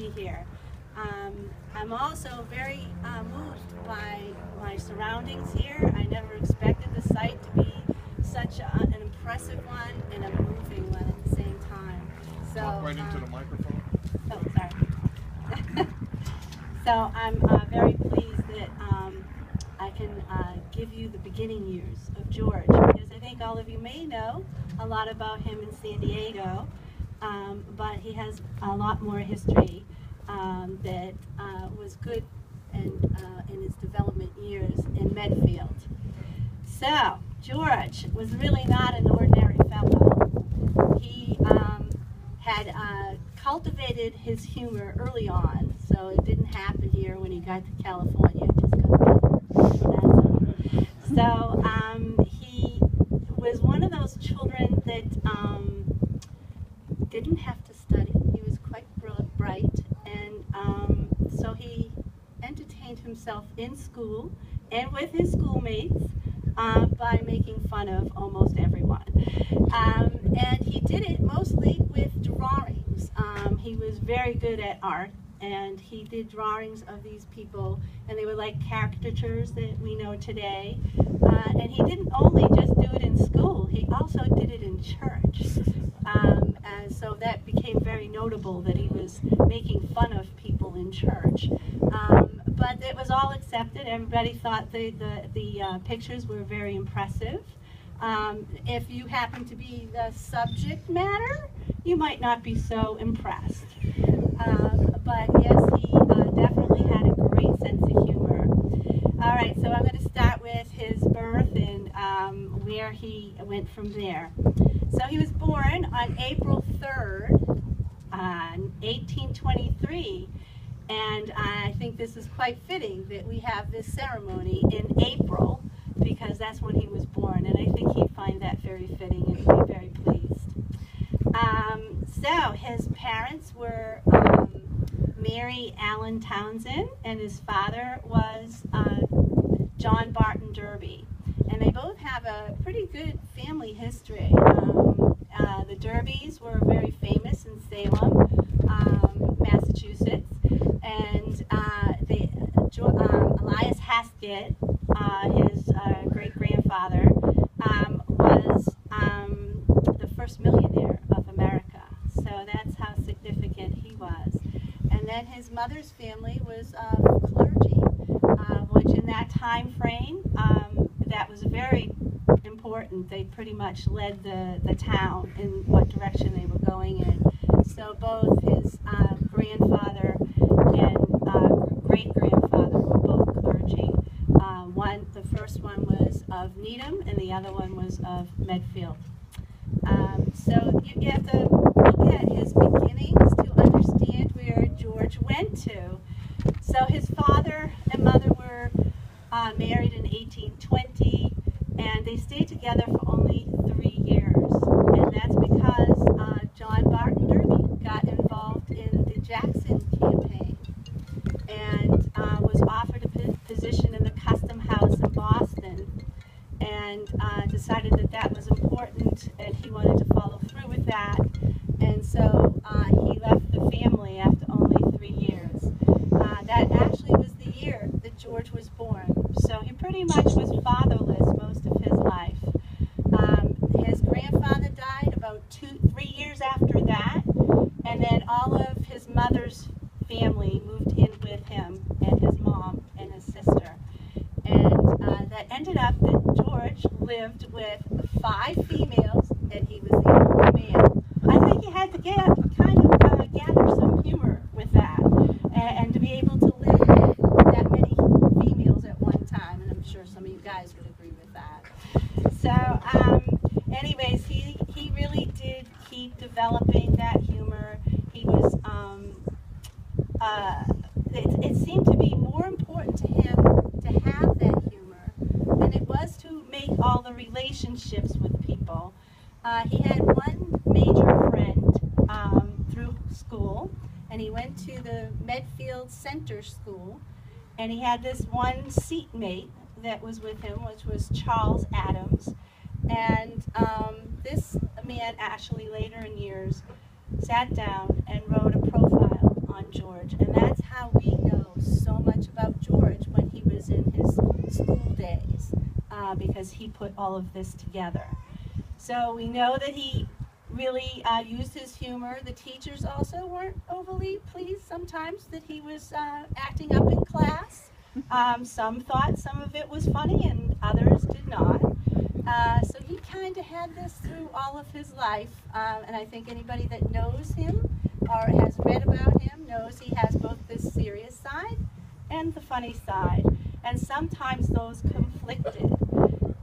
be here. I'm also very moved by my surroundings here. I never expected the site to be such an impressive one and a moving one at the same time. So, talk right into the microphone. Oh, sorry. So I'm very pleased that I can give you the beginning years of George, because I think all of you may know a lot about him in San Diego, but he has a lot more history that was good in his development years in Medfield. So George was really not an ordinary fellow. He had cultivated his humor early on, so it didn't happen here when he got to California. It just got better. So he was one of those children that didn't have to study. He was quite bright, and so he entertained himself in school and with his schoolmates by making fun of almost everyone. And he did it mostly with drawings. He was very good at art, and he did drawings of these people, and they were like caricatures that we know today. And he didn't only just do it in school, he also did it in church. And so that became very notable that he was making fun of people in church. But it was all accepted. Everybody thought the pictures were very impressive. If you happen to be the subject matter, you might not be so impressed. But yes, he definitely had a great sense of humor. All right, so I'm going to start with his birth and where he went from there. So he was born on April 3rd, 1823. And I think this is quite fitting that we have this ceremony in April, because that's when he was born, and I think he'd find that very fitting and be very pleased. So his parents were Mary Allen Townsend, and his father was John Barton-Derby. And they both have a pretty good family history. The Derbys were very famous in Salem, Massachusetts, and Elias Haskett, his great-grandfather, was the first millionaire of America. So that's how significant he was. And then his mother's family was clergy, which in that time frame, that was very important. They pretty much led the town in what direction they were going in. So both his grandfather and great-grandfather were both clergy. The first one was of Needham, and the other one was of Medfield. So you have to look at his beginnings to understand where George went to. So his father and mother were married in 1820, and they stayed together for only 3 years. And that's because John Barton-Derby got involved in the Jackson campaign and was offered a position in the custom house in Boston, and decided that that was important and he wanted to follow through with that. And so he left the family after only 3 years. That actually was the year that George was born. So he pretty much was fatherless most of his life. His grandfather died about 3 years after that, and then all of his mother's family moved in with him, and his mom and his sister. And that ended up that George lived with 5 females, and he was the only male. I think he had to gather some humor with that, and to be able to live with that many females at one time, and I'm sure some of you guys would agree with that. So, anyways, he really did keep developing that humor. He was, it seemed to be more important to him to have that humor than it was to make all the relationships with people. He had one major friend through school, and he went to the Medfield Center School, and he had this one seatmate that was with him, which was Charles Adams. And this man actually later in years sat down and wrote a profile on George. And that's how we know so much about George when he was in his school days, because he put all of this together. So we know that he really used his humor. The teachers also weren't overly pleased sometimes that he was acting up in class. Some thought some of it was funny and others did not. So he kind of had this through all of his life, and I think anybody that knows him or has read about him knows he has both this serious side and the funny side, and sometimes those conflicted.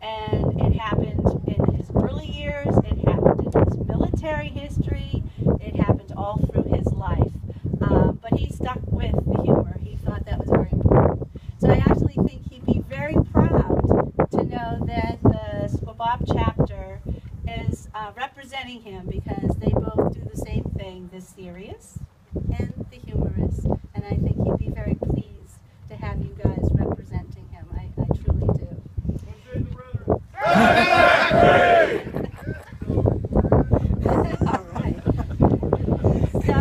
And it happened in his early years, it happened in his military history, it happened all through his life. But he stuck with the humor. He thought that was very important. So I actually think he'd be very proud to know that the Swabop chapter is representing him, because they both do the same thing, the serious and the humorous. And I think he'd be very pleased to have you guys representing him. I truly do. All right. So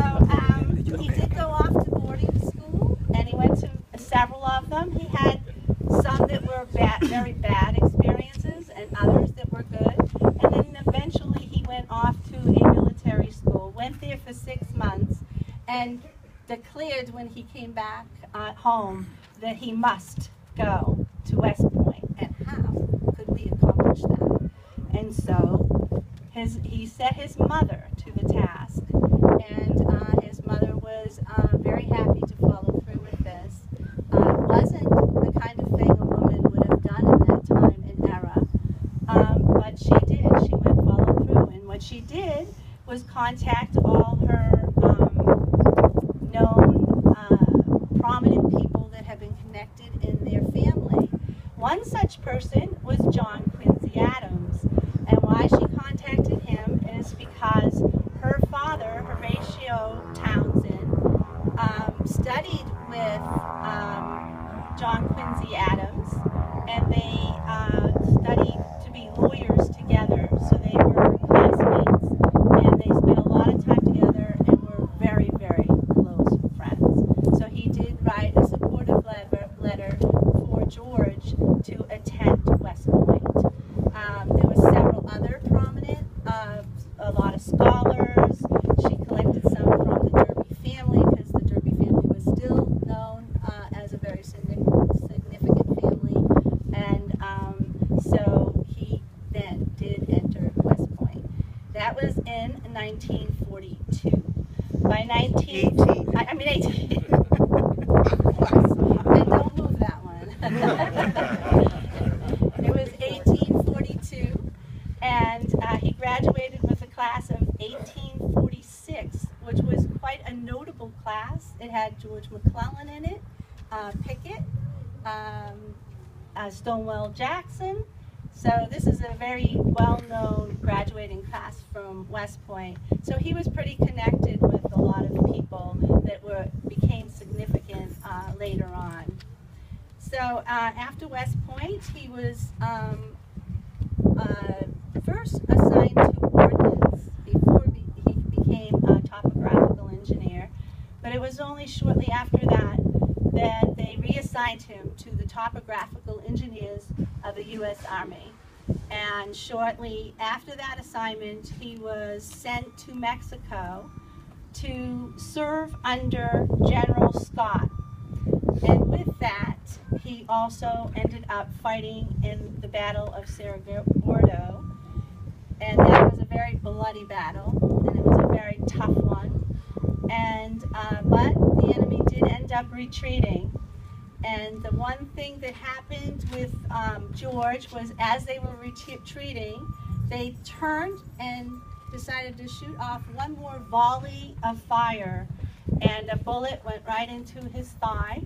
he did go off to boarding school, and he went to several of them. He had some that were very bad experiences, and others that were good. And then eventually he went off to a military school, went there for 6 months, and declared when he came back home that he must go to West Point. And how could we accomplish that? And so he set his mother to the task, and his mother was very happy to follow through with this. It wasn't the kind of thing a woman would have done in that time and era, but she did. She went follow through, and what she did was contact all her known prominent people that have been connected in their family. One such person was John Quincy Adams, and why she contacted him is because her father, Horatio Townsend, studied with John Quincy Adams, and they studied to be lawyers together, so they were classmates, and they spent a lot of time together and were very, very close friends. So he did write a supportive letter for George to attend West Point. There were several other prominent, a lot of scholars. She collected some from the Derby family, because the Derby family was still known as a very significant family. And so he then did enter West Point. That was in 1942. By 18. And don't move that one. It was 1842, and he graduated with a class of 1846, which was quite a notable class. It had George McClellan in it, Pickett, Stonewall Jackson. So this is a very well-known graduating class from West Point. So he was pretty connected with a lot of people that became significant later on. So after West Point, he was first assigned to ordnance before he became a topographical engineer. But it was only shortly after that that they reassigned him to the topographical engineers of the U.S. Army. And shortly after that assignment, he was sent to Mexico to serve under General Scott. And with that, he also ended up fighting in the Battle of Cerro Gordo. And that was a very bloody battle, and it was a very tough one. And but the enemy did end up retreating. And the one thing that happened with George was, as they were retreating, they turned and decided to shoot off one more volley of fire, and a bullet went right into his thigh,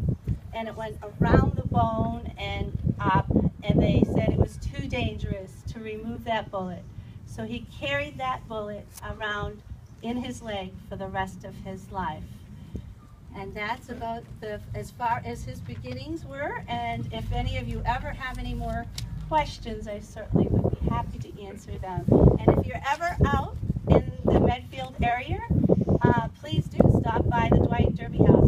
and it went around the bone and up, and they said it was too dangerous to remove that bullet. So he carried that bullet around in his leg for the rest of his life. And that's about as far as his beginnings were. And if any of you ever have any more questions, I certainly would be happy to answer them. And if you're ever out in the Medfield area, please do stop by the Dwight-Derby house.